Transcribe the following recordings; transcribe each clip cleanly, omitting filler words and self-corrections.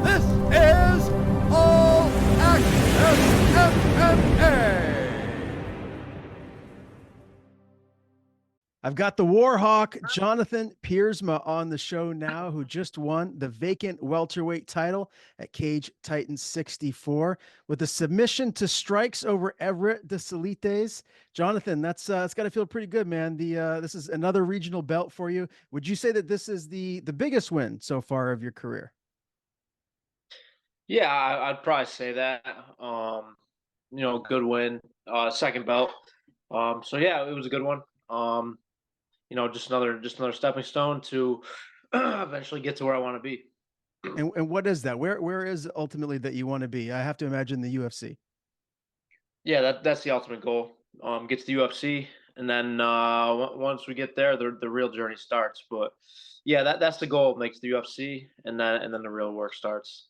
This is All Access MMA. I've got the Warhawk, Jonathan Piersma, on the show now, who just won the vacant welterweight title at Cage Titans 64 with a submission to strikes over Everet Desilets. Jonathan, that's got to feel pretty good, man. This is another regional belt for you. Would you say that this is the biggest win so far of your career? Yeah, I'd probably say that. Good win, second belt. So yeah, it was a good one. Just another stepping stone to eventually get to where I want to be. And what is that? Where is ultimately that you want to be? I have to imagine the UFC. Yeah, that's the ultimate goal. Get to the UFC, and then once we get there, the real journey starts. But yeah, that's the goal. Makes the UFC, and then the real work starts.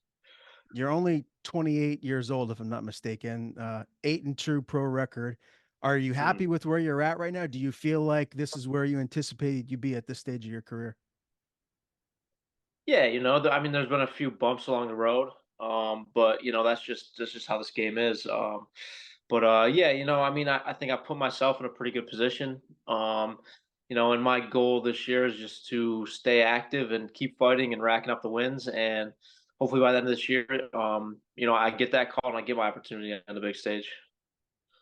You're only 28 years old, if I'm not mistaken. 8-2 pro record. Are you Mhm. happy with where you're at right now? Do you feel like this is where you anticipated you'd be at this stage of your career? Yeah, I mean, there's been a few bumps along the road, but that's just how this game is. But yeah, I mean, I think I put myself in a pretty good position. And my goal this year is just to stay active and keep fighting and racking up the wins, and hopefully by the end of this year, I get that call and I get my opportunity on the big stage.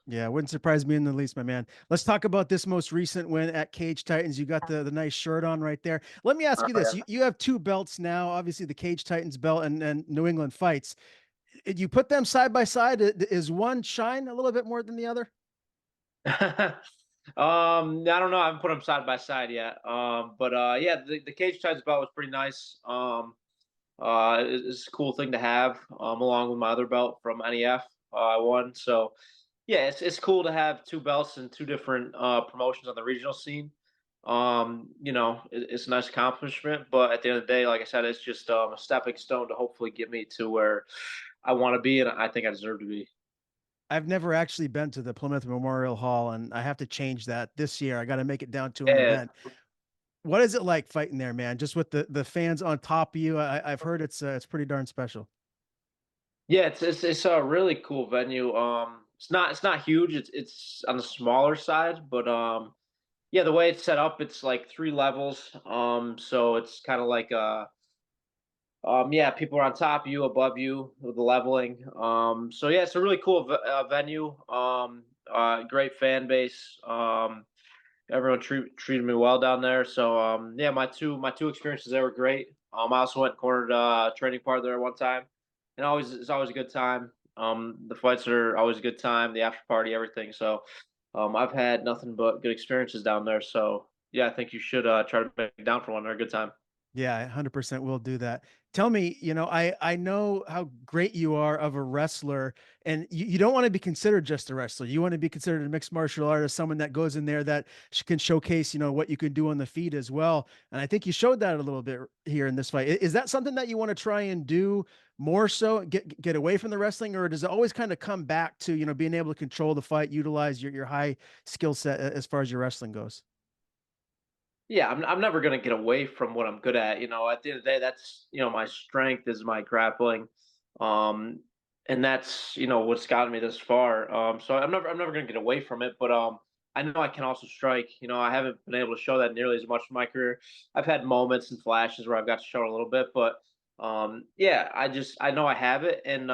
Yeah, it wouldn't surprise me in the least, my man. Let's talk about this most recent win at Cage Titans. You got the nice shirt on right there. Let me ask Oh you this. yeah. You have two belts now, obviously the Cage Titans belt and New England Fights. You put them side by side. Is one shine a little bit more than the other? I don't know. I haven't put them side by side yet. But yeah, the cage tides belt was pretty nice. It's a cool thing to have, along with my other belt from NEF. I won, so yeah, it's cool to have two belts and two different promotions on the regional scene. It's a nice accomplishment, but at the end of the day, like I said, it's just a stepping stone to hopefully get me to where I want to be, and I think I deserve to be. I've never actually been to the Plymouth Memorial Hall, and I have to change that this year. I got to make it down to an Yeah, event. What is it like fighting there, man? Just with the fans on top of you. I've heard it's pretty darn special. yeah, it's a really cool venue. It's not huge. It's on the smaller side, but yeah, the way it's set up, it's like three levels. So it's kind of like yeah, people are on top of you, above you, with the leveling. So yeah, it's a really cool venue. Great fan base. Everyone treated me well down there. So yeah, my two experiences there were great. I also went and cornered training partner there one time, and always it's always a good time. The fights are always a good time. The after party, everything. So I've had nothing but good experiences down there. So yeah, I think you should try to make it down for one. They're a good time. Yeah, 100% will do that. Tell me, I know how great you are of a wrestler, and you don't want to be considered just a wrestler. You want to be considered a mixed martial artist, someone that goes in there that can showcase, what you can do on the feet as well. And I think you showed that a little bit here in this fight. Is that something that you want to try and do more so, get away from the wrestling, or does it always kind of come back to, being able to control the fight, utilize your high skill set as far as your wrestling goes? Yeah, I'm never gonna get away from what I'm good at. At the end of the day, that's my strength is my grappling, um, and that's what's gotten me this far. So I'm never gonna get away from it. But I know I can also strike. I haven't been able to show that nearly as much in my career. I've had moments and flashes where I've got to show it a little bit, but yeah, I know I have it, and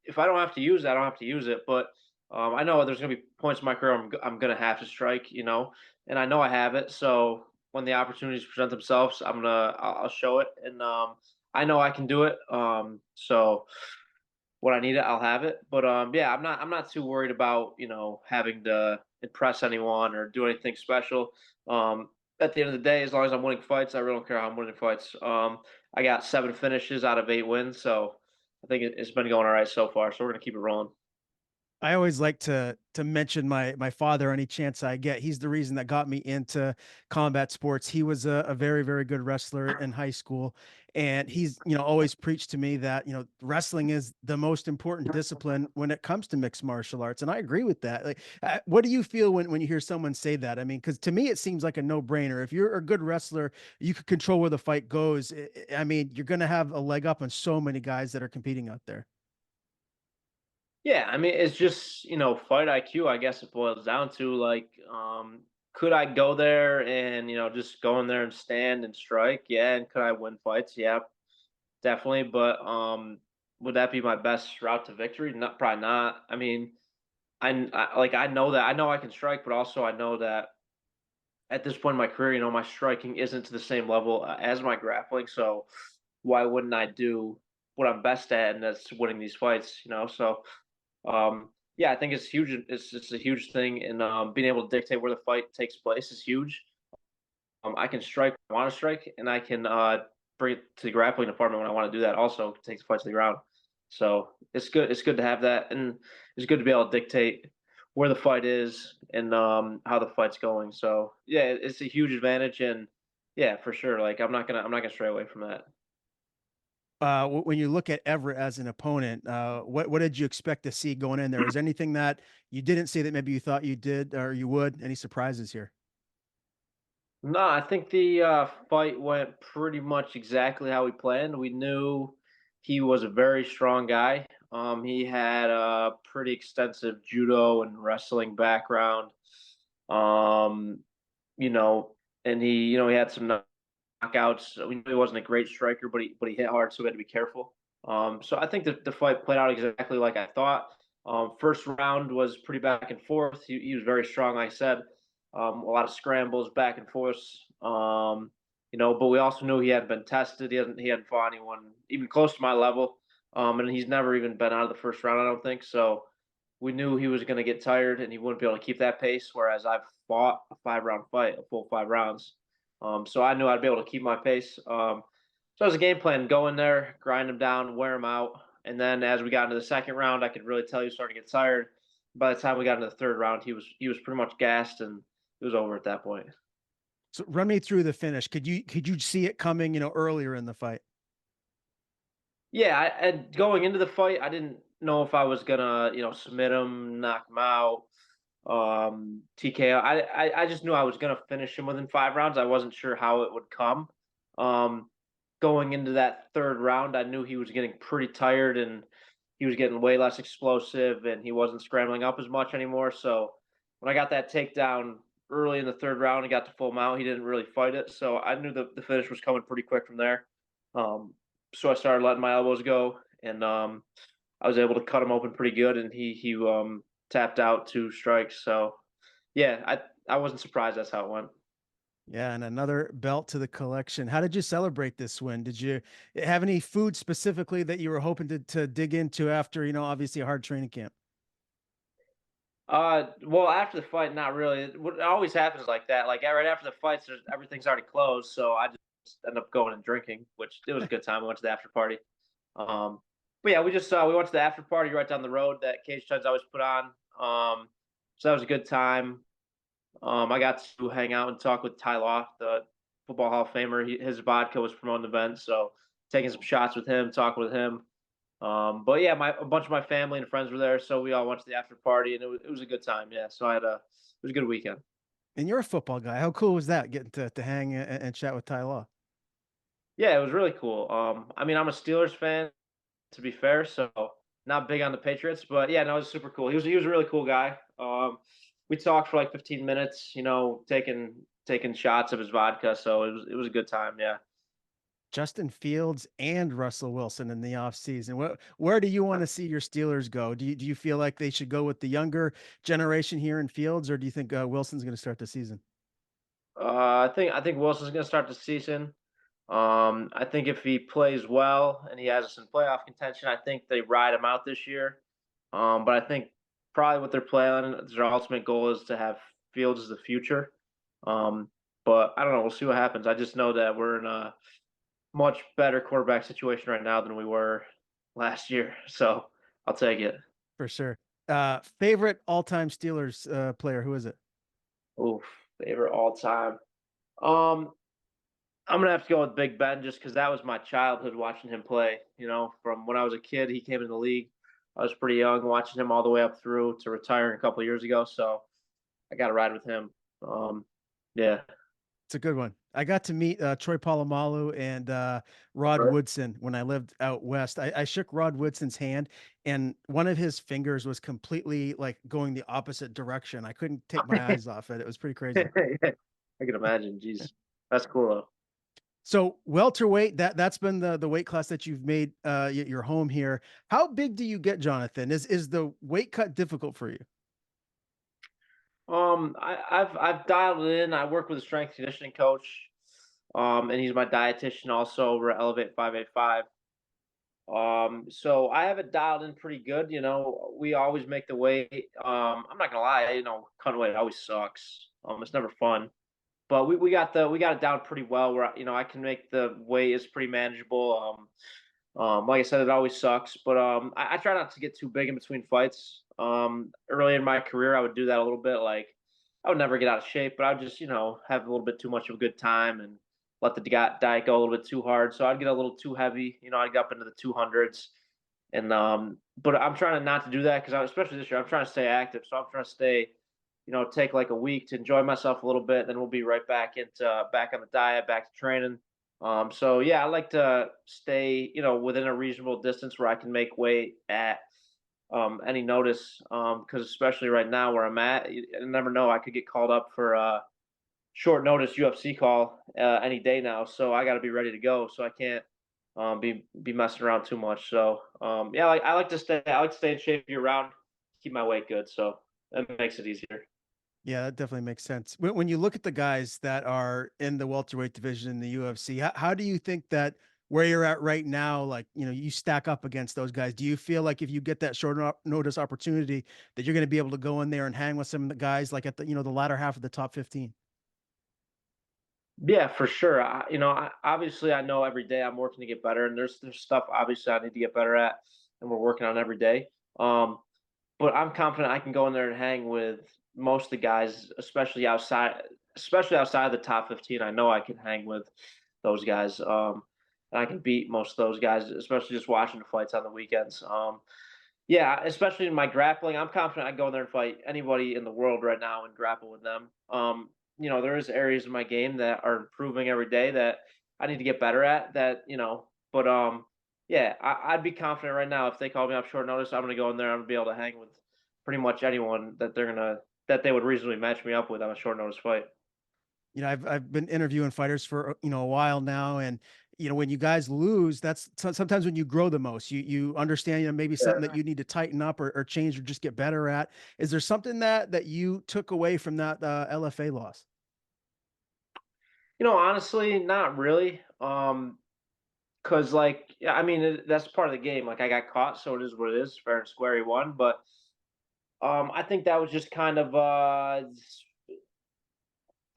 if I don't have to use it, I don't have to use it. But I know there's gonna be points in my career I'm gonna have to strike. And I know I have it, so when the opportunities present themselves, I'll show it, and I know I can do it. So when I need it, I'll have it. But yeah, I'm not too worried about having to impress anyone or do anything special. At the end of the day, as long as I'm winning fights, I really don't care how I'm winning fights. I got 7 finishes out of 8 wins, so I think it's been going all right so far. So we're gonna keep it rolling. I always like to mention my father any chance I get. He's the reason that got me into combat sports. He was a very, very good wrestler in high school, and he's, always preached to me that, wrestling is the most important discipline when it comes to mixed martial arts, and I agree with that. Like, what do you feel when you hear someone say that? I mean, because to me, it seems like a no-brainer. If you're a good wrestler, you could control where the fight goes. I mean, you're gonna have a leg up on so many guys that are competing out there. Yeah, I mean, it's just, fight IQ, I guess it boils down to. Like, could I go there and, just go in there and stand and strike? Yeah. And could I win fights? Yeah, definitely. But would that be my best route to victory? Not, probably not. I mean, like, I know that I know I can strike, but also I know that at this point in my career, my striking isn't to the same level as my grappling. So why wouldn't I do what I'm best at, and that's winning these fights? So yeah, I think it's huge. It's just a huge thing, and being able to dictate where the fight takes place is huge. I can strike when I want to strike, and I can bring it to the grappling department when I want to do that. Also, take the fight to the ground. So it's good. It's good to have that, and it's good to be able to dictate where the fight is and how the fight's going. So yeah, it's a huge advantage, and yeah, for sure. Like I'm not gonna stray away from that. When you look at Everett as an opponent, what did you expect to see going in there? Is there anything that you didn't see that maybe you thought you did or you would? Any surprises here? No, I think the fight went pretty much exactly how we planned. We knew he was a very strong guy. He had a pretty extensive judo and wrestling background. Um, you know, and he had some knockouts. We knew he wasn't a great striker, but he hit hard, so we had to be careful. So I think that the fight played out exactly like I thought. First round was pretty back and forth. He was very strong, like I said. A lot of scrambles back and forth. But we also knew he hadn't been tested. He hadn't fought anyone even close to my level. And he's never even been out of the first round, I don't think. So we knew he was going to get tired and he wouldn't be able to keep that pace. Whereas I've fought a 5 round fight, a full 5 rounds. So I knew I'd be able to keep my pace. So it was a game plan: go in there, grind him down, wear him out, and then as we got into the second round, I could really tell he was starting to get tired. By the time we got into the third round, he was pretty much gassed, and it was over at that point. So run me through the finish. Could you see it coming, earlier in the fight? Yeah, and going into the fight, I didn't know if I was gonna, submit him, knock him out, TKO. I just knew I was gonna finish him within 5 rounds. I wasn't sure how it would come. Um, Going into that third round, I knew he was getting pretty tired and he was getting way less explosive and he wasn't scrambling up as much anymore. So when I got that takedown early in the third round and got to full mount, he didn't really fight it. So I knew the finish was coming pretty quick from there. Um, so I started letting my elbows go, and I was able to cut him open pretty good, and he tapped out 2 strikes. So yeah, I wasn't surprised that's how it went. Yeah, and another belt to the collection. How did you celebrate this win? Did you have any food specifically that you were hoping to dig into after, obviously a hard training camp? Well, after the fight, not really. What always happens like that. Like right after the fights, everything's already closed, so I just end up going and drinking, which it was a good time. I went to the after party. Um, but yeah, we went to the after party right down the road that Cage Times always put on. So that was a good time. I got to hang out and talk with Ty Law, the Football Hall of Famer. His vodka was promoting the event, so taking some shots with him, talking with him. But yeah, a bunch of my family and friends were there, so we all went to the after party, and it was a good time. Yeah, so it was a good weekend. And you're a football guy. How cool was that getting to hang and chat with Ty Law? Yeah, it was really cool. I mean, I'm a Steelers fan, to be fair, so not big on the Patriots, but yeah, no, it was super cool. He was a really cool guy. We talked for like 15 minutes, taking shots of his vodka, so it was a good time. Yeah. Justin Fields and Russell Wilson in the offseason. Where do you want to see your Steelers go? Do you feel like they should go with the younger generation here in Fields, or do you think Wilson's going to start the season? I think Wilson's going to start the season. I think if he plays well and he has us in playoff contention, I think they ride him out this year. But I think probably what they're planning, their ultimate goal is to have Fields as the future. Um, but I don't know. We'll see what happens. I just know that we're in a much better quarterback situation right now than we were last year. So I'll take it. For sure. Favorite all-time Steelers player, who is it? Oof, favorite all time. Um, I'm gonna have to go with Big Ben just because that was my childhood watching him play. You know, from when I was a kid, he came in the league. I was pretty young, watching him all the way up through to retiring a couple years ago. So I got to ride with him. Yeah. It's a good one. I got to meet Troy Polamalu and Rod Okay. Woodson when I lived out west. I shook Rod Woodson's hand, and one of his fingers was completely like going the opposite direction. I couldn't take my eyes off it. It was pretty crazy. I can imagine. Jeez, that's cool though. So welterweight, that's been the weight class that you've made your home here. How big do you get, Jonathan? Is the weight cut difficult for you? I've dialed it in. I work with a strength conditioning coach, and he's my dietitian also over at Elevate 585. So I have it dialed in pretty good. You know, we always make the weight. I'm not gonna lie, you know, cutting weight always sucks. It's never fun. But we got it down pretty well where, you know, I can make the weight is pretty manageable. Like I said, it always sucks, but I try not to get too big in between fights. Early in my career, I would do that a little bit. Like I would never get out of shape, but I would just, you know, have a little bit too much of a good time and let the diet go a little bit too hard. So I'd get a little too heavy. You know, I'd get up into the 200s, and but I'm trying not to do that because especially this year, I'm trying to stay active. So I'm trying to stay, you know, take like a week to enjoy myself a little bit. Then we'll be right back into back on the diet, back to training. So yeah, I like to stay, you know, within a reasonable distance where I can make weight at any notice. Because especially right now where I'm at, you never know. I could get called up for a short notice UFC call any day now. So I got to be ready to go. So I can't be messing around too much. So yeah, like I like to stay in shape year round, keep my weight good. So that makes it easier. Yeah, that definitely makes sense. When you look at the guys that are in the welterweight division in the UFC, how do you think that where you're at right now, like, you stack up against those guys? Do you feel like if you get that notice opportunity that you're going to be able to go in there and hang with some of the guys like at the latter half of the top 15? Yeah, for sure. You know, obviously, I know every day I'm working to get better, and there's stuff obviously I need to get better at, and we're working on every day. But I'm confident I can go in there and hang with most of the guys, especially outside the top 15. I know I can hang with those guys, and I can beat most of those guys, especially just watching the fights on the weekends. Yeah, especially in my grappling, I'm confident I can go in there and fight anybody in the world right now and grapple with them. You know, there is areas of my game that are improving every day that I need to get better at. That you know, but yeah, I'd be confident right now if they call me up short notice, I'm gonna go in there. I'm gonna be able to hang with pretty much anyone that they would reasonably match me up with on a short notice fight. I've been interviewing fighters for a while now, and when you guys lose, that's sometimes when you grow the most. You understand, maybe something that Yeah. you need to tighten up or change or just get better at. Is there something that you took away from that LFA loss? You know, honestly, not really. Cause like, yeah, I mean, that's part of the game. Like, I got caught, so it is what it is. Fair and square, he won. But I think that was just kind of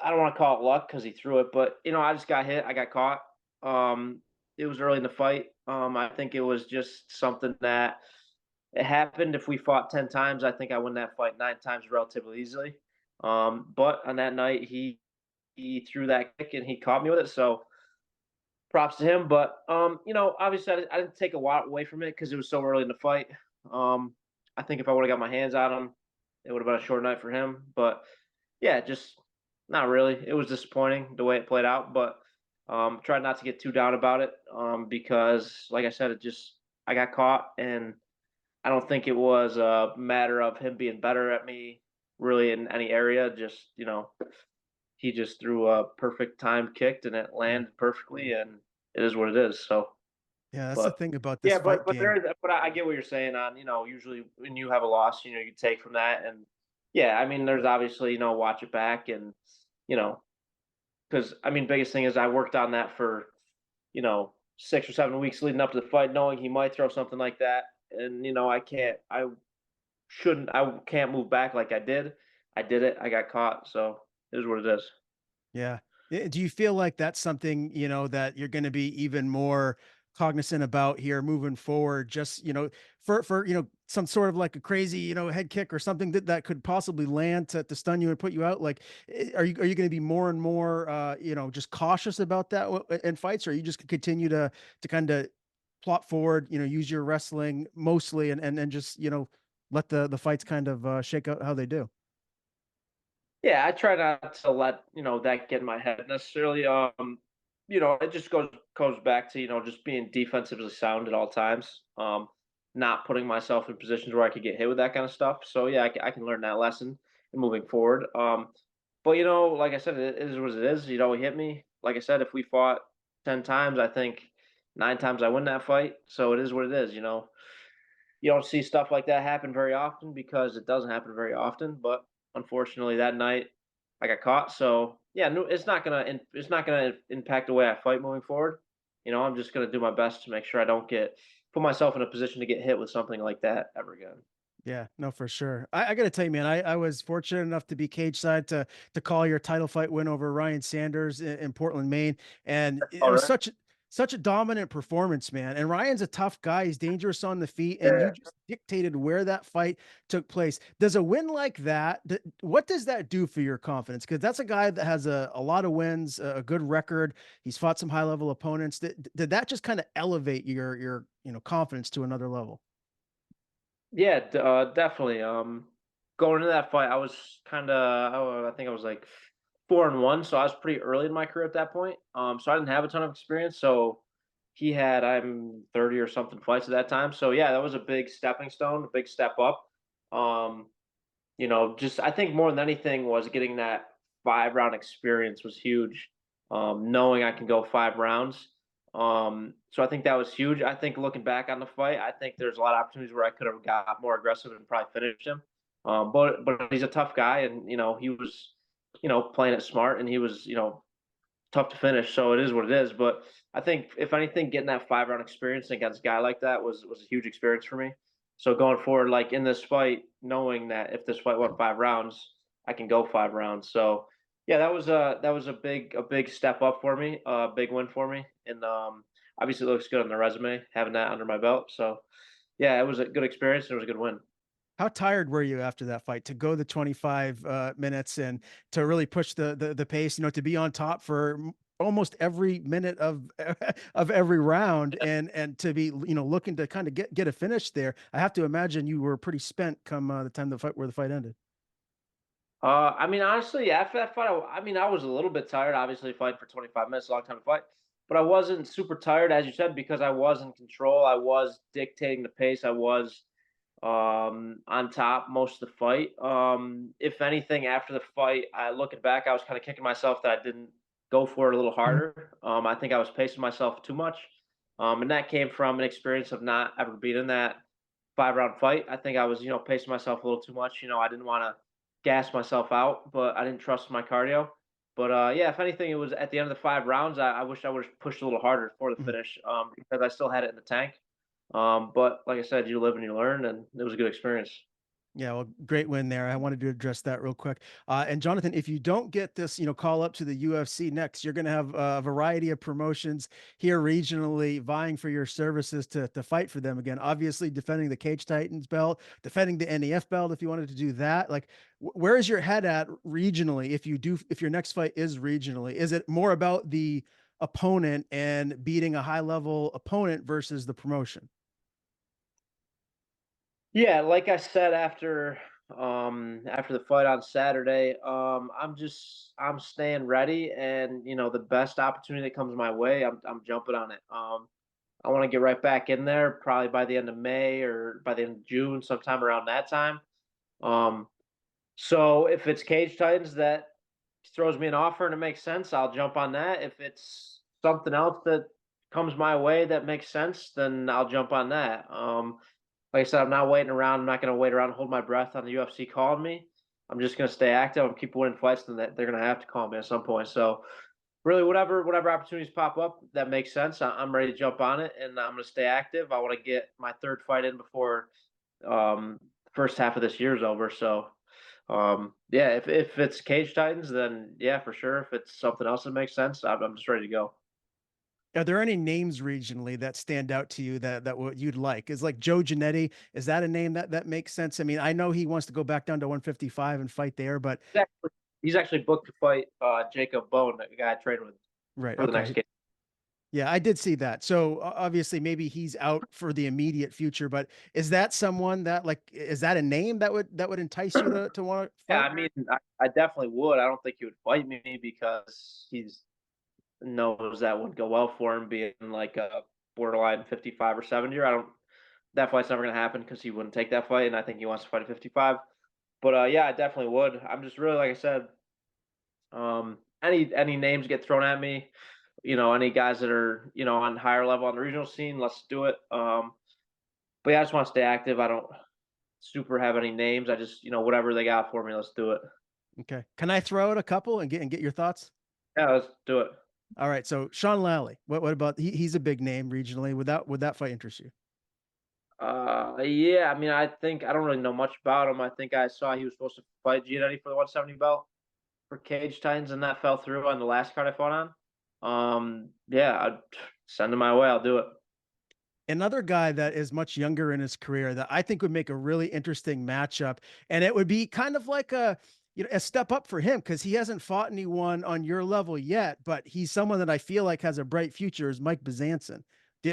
I don't want to call it luck because he threw it, but you know, I just got hit. I got caught. Um, it was early in the fight. I think it was just something that it happened. If we fought 10 times, I think I win that fight 9 times relatively easily. But on that night, he threw that kick and he caught me with it. So props to him. But you know, obviously, I didn't take a lot away from it because it was so early in the fight. Um, I think if I would have got my hands on him, it would have been a short night for him. But yeah, just not really. It was disappointing the way it played out, but tried not to get too down about it because, like I said, I got caught, and I don't think it was a matter of him being better at me really in any area. Just you know, he just threw a perfect time kicked, and it Yeah. landed perfectly, and it is what it is. So, Yeah, that's the but thing about this yeah, fight but there game. is, but I get what you're saying on, you know, usually when you have a loss, you know, you take from that. And yeah, I mean, there's obviously, you know, watch it back and, you know, because I mean, biggest thing is I worked on that for, you know, 6 or 7 weeks leading up to the fight, knowing he might throw something like that. And, you know, I can't move back like I did. I did it. I got caught. So it is what it is. Yeah. Do you feel like that's something, that you're going to be even more cognizant about here moving forward? Just, for some sort of like a crazy, head kick or something that could possibly land to stun you and put you out. Like, are you going to be more and more, just cautious about that in fights, or are you just continue to kind of plot forward, use your wrestling mostly, and just let the fights kind of shake out how they do? Yeah, I try not to let, that get in my head necessarily. It just goes back to, just being defensively sound at all times. Not putting myself in positions where I could get hit with that kind of stuff. So yeah, I can learn that lesson and moving forward. But like I said, it is what it is. He hit me. Like I said, if we fought 10 times, I think 9 times I win that fight. So it is what it is. You don't see stuff like that happen very often because it doesn't happen very often. But unfortunately, that night I got caught. So yeah, no, it's not gonna impact the way I fight moving forward. I'm just gonna do my best to make sure I don't get put myself in a position to get hit with something like that ever again. Yeah, no, for sure. I got to tell you, man, I was fortunate enough to be cage side to call your title fight win over Ryan Sanders in Portland, Maine, and it All was right. such a dominant performance, man. And Ryan's a tough guy; he's dangerous on the feet, and you Yeah. just dictated where that fight took place. Does a win like that, what does that do for your confidence? Because that's a guy that has a lot of wins, a good record. He's fought some high level opponents. Did that just kind of elevate your confidence to another level? Yeah, definitely. Going into that fight, I was kind of, I think I was like 4-1, so I was pretty early in my career at that point. So I didn't have a ton of experience. So I'm 30 or something fights at that time. So yeah, that was a big stepping stone, a big step up. Um, just I think more than anything was getting that 5 round experience was huge. Knowing I can go 5 rounds. So I think that was huge. I think looking back on the fight, I think there's a lot of opportunities where I could have got more aggressive and probably finished him. But he's a tough guy, and he was playing it smart, and he was tough to finish. So it is what it is. But I think if anything, getting that 5 round experience against a guy like that was a huge experience for me. So going forward, like in this fight, knowing that if this fight went 5 rounds, I can go 5 rounds. So yeah, that was a big step up for me, a big win for me, and obviously it looks good on the resume having that under my belt. So yeah, it was a good experience and it was a good win. How tired were you after that fight to go the 25 minutes and to really push the pace, to be on top for almost every minute of of every round and to be looking to kind of get a finish there. I have to imagine you were pretty spent come the time the fight ended. I mean, honestly, after that fight, I was a little bit tired. Obviously, fighting for 25 minutes, a long time to fight, but I wasn't super tired, as you said, because I was in control. I was dictating the pace. I was on top most of the fight. If anything, after the fight, looking back, I was kind of kicking myself that I didn't go for it a little harder. I think I was pacing myself too much, and that came from an experience of not ever being in that 5 round fight. I think I was, pacing myself a little too much. I didn't want to gas myself out, but I didn't trust my cardio. But yeah, if anything, it was at the end of the 5 rounds. I wish I would have pushed a little harder for the Mhm. finish because I still had it in the tank. But like I said, you live and you learn, and it was a good experience. Yeah, well, great win there. I wanted to address that real quick. And Jonathan, if you don't get this, call up to the UFC next, you're going to have a variety of promotions here regionally vying for your services to fight for them again. Obviously, defending the Cage Titans belt, defending the NEF belt if you wanted to do that. Like, where is your head at regionally if your next fight is regionally? Is it more about the opponent and beating a high level opponent versus the promotion? Yeah, like I said after the fight on Saturday, I'm staying ready, and the best opportunity that comes my way, I'm jumping on it. I want to get right back in there, probably by the end of May or by the end of June, sometime around that time. Um, so if it's Cage Titans that throws me an offer and it makes sense, I'll jump on that. If it's something else that comes my way that makes sense, then I'll jump on that. Like I said, I'm not waiting around. I'm not going to wait around and hold my breath on the UFC calling me. I'm just going to stay active and keep winning fights. Then they're going to have to call me at some point. So really, whatever opportunities pop up that makes sense, I'm ready to jump on it, and I'm going to stay active. I want to get my third fight in before the first half of this year is over. So yeah, if it's Cage Titans, then yeah, for sure. If it's something else that makes sense, I'm just ready to go. Are there any names regionally that stand out to you that what you'd like? Is like Joe Giannetti, is that a name that makes sense? I mean, I know he wants to go back down to 155 and fight there, but He's actually, he's actually booked to fight Jacob Bone, the guy I trained with, right, for the next okay. game. Yeah, I did see that. So obviously maybe he's out for the immediate future, but is that someone that like is that a name that would entice you to want to Yeah, fight? I mean, I definitely would. I don't think he would fight me because he's knows that would go well for him being like a borderline 55 or 70. I don't that fight's never gonna happen because he wouldn't take that fight, and I think he wants to fight at 55. But yeah, I definitely would. I'm just really like I said, any names get thrown at me, any guys that are on higher level on the regional scene, let's do it. But yeah, I just want to stay active. I don't super have any names. I just whatever they got for me, let's do it. Okay. Can I throw out a couple and get your thoughts? Yeah, let's do it. All right. So Sean Lally, what about he's a big name regionally. Would that fight interest you? Yeah. I mean, I think I don't really know much about him. I think I saw he was supposed to fight Giannetti for the 170 belt for Cage Titans, and that fell through on the last card I fought on. Yeah, I'd send him my way. I'll do it. Another guy that is much younger in his career that I think would make a really interesting matchup, and it would be kind of like a step up for him because he hasn't fought anyone on your level yet, but he's someone that I feel like has a bright future. Is Mike Bezanson?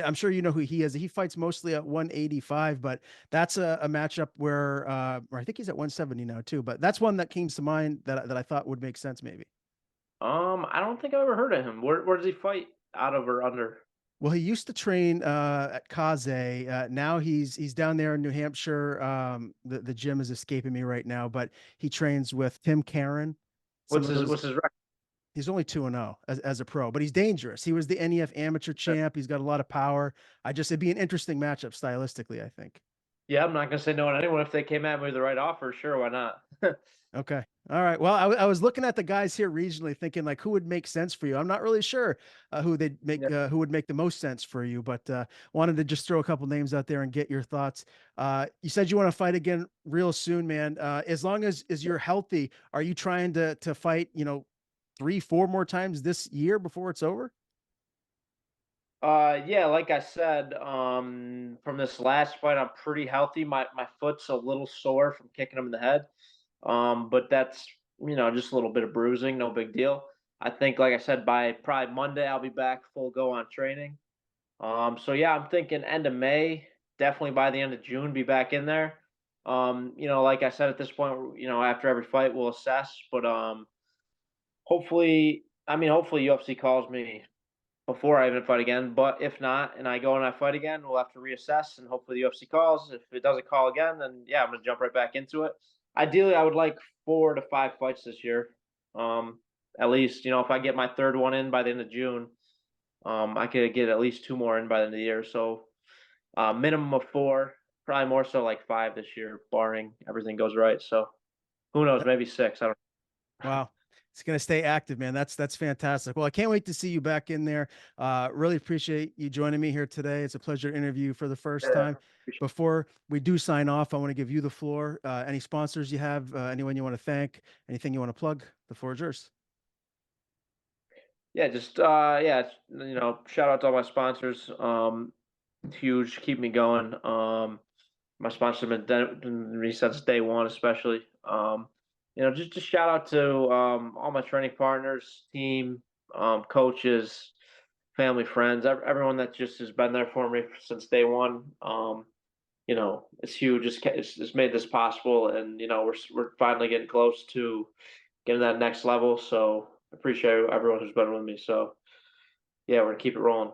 I'm sure you know who he is. He fights mostly at 185, but that's a matchup where I think he's at 170 now too. But that's one that came to mind that I thought would make sense maybe. I don't think I've ever heard of him. Where does he fight? Out of or under? Well, he used to train at Kaze. Now he's down there in New Hampshire. The gym is escaping me right now, but he trains with Tim Karen. Some What's of his those. what's his record? He's only 2-0 as a pro, but he's dangerous. He was the NEF amateur champ. He's got a lot of power. It'd be an interesting matchup stylistically, I think. Yeah, I'm not gonna say no on anyone if they came at me with the right offer. Sure, why not? Okay. All right. Well, I was looking at the guys here regionally, thinking like who would make sense for you. I'm not really sure Yeah. who would make the most sense for you, but wanted to just throw a couple names out there and get your thoughts. You said you want to fight again real soon, man. As long as you're healthy, are you trying to fight, 3, 4 more times this year before it's over? Yeah, like I said, from this last fight, I'm pretty healthy. My foot's a little sore from kicking him in the head. But that's just a little bit of bruising, no big deal. I think, like I said, by probably Monday, I'll be back full go on training. So yeah, I'm thinking end of May, definitely by the end of June, be back in there. Like I said, at this point, after every fight, we'll assess. But hopefully UFC calls me before I even fight again. But if not, and I go and I fight again, we'll have to reassess, and hopefully the UFC calls. If it doesn't call again, then yeah, I'm gonna jump right back into it. Ideally, I would like 4 to 5 fights this year. At least, if I get my third one in by the end of June, I could get at least 2 more in by the end of the year. So minimum of 4, probably more so like 5 this year, barring everything goes right. So who knows, maybe 6. I don't. Wow. It's gonna stay active, man. That's fantastic. Well, I can't wait to see you back in there. Really appreciate you joining me here today. It's a pleasure to interview you for the first Yeah, time. Before we do sign off, I want to give you the floor. Any sponsors you have, anyone you want to thank, anything you want to plug, the floor is yours. yeah, just yeah, shout out to all my sponsors. Huge, keep me going. My sponsors have been with me since day one, especially. Just shout out to all my training partners, team, coaches, family, friends, everyone that just has been there for me since day one. It's huge. It's made this possible, and we're finally getting close to getting that next level. So I appreciate everyone who's been with me. So yeah, we're gonna keep it rolling.